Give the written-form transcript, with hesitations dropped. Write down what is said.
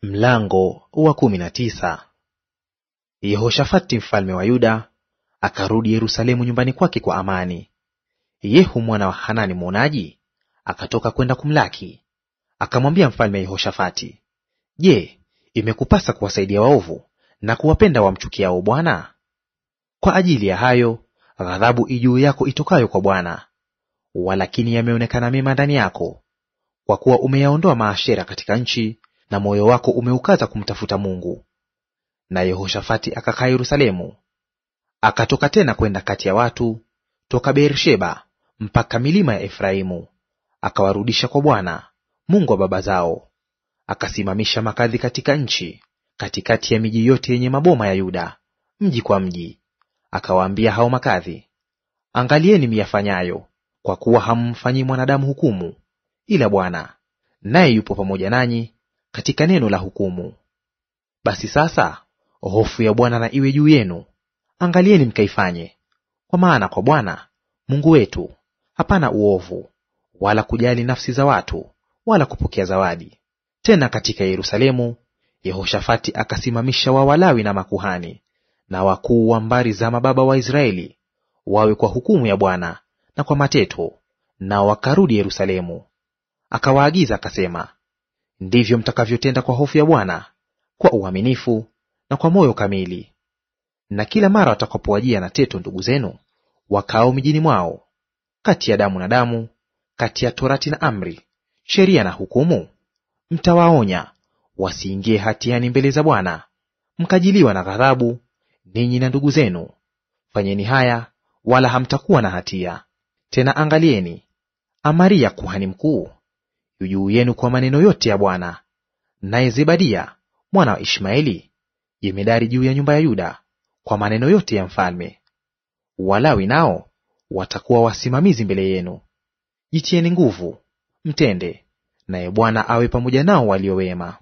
Mlango wa 19. Yehoshafati mfalme wa Yuda akarudi Yerusalemu nyumbani kwake kwa amani. Yehu mwana wa Hanani mwonaji akatoka kwenda kumlaki, akamwambia mfalme Yehoshafati, Je, imekupasa kuwasaidia waovu na kuwapenda wamchukiao Bwana? Kwa ajili ya hayo ghadhabu ijuu yako itokayo kwa Bwana. Walakini yameonekana mema ndani yako, kwa kuwa umeyaondoa maashera katika nchi, na moyo wako umeukaza kumtafuta Mungu. Na Yehoshafati akakaa Yerusalemu. Akatoka tena kwenda kati ya watu toka Beer-sheba mpaka milima ya Efraimu, akawarudisha kwa Bwana Mungu wa baba zao. Akasimamisha makadhi katika nchi, katikati ya miji yote yenye maboma ya Yuda, mji kwa mji. Akawaambia hao makadhi, Angalieni miyafanyayo, kwa kuwa hammfanyii mwanadamu hukumu, ila Bwana, naye yupo pamoja nanyi katika neno la hukumu. Basi sasa hofu ya Bwana na iwe juu yenu, angalieni mkaifanye. Kwa maana kwa Bwana Mungu wetu hapana uovu, wala kujali nafsi za watu, wala kupokea zawadi. Tena katika Yerusalemu Yehoshafati akasimamisha Walawi na makuhani na wakuu wa mbari za mababa wa Israeli, wawe kwa hukumu ya Bwana na kwa mateto, nao wakarudi Yerusalemu. Akawaagiza akasema, Ndivyo mtakavyotenda kwa hofu ya Bwana, kwa uaminifu na kwa moyo kamili. Na kila mara watakapowajia na teto ndugu zenu wakao mijini mwao, kati ya damu na damu, kati ya torati na amri, sheria na hukumu, mtawaonya wasiingie hatiani mbele za Bwana, mkajiliwa na ghadhabu, ninyi na ndugu zenu. Fanyeni haya, wala hamtakuwa na hatia. Tena angalieni, Amaria kuhani mkuu yu juu yenu kwa maneno yote ya Bwana, naye Zebadia mwana wa Ishmaeli jemedari juu ya nyumba ya Yuda kwa maneno yote ya mfalme. Walawi nao watakuwa wasimamizi mbele yenu. Jitieni nguvu, mtende, naye Bwana awe pamoja nao walio wema.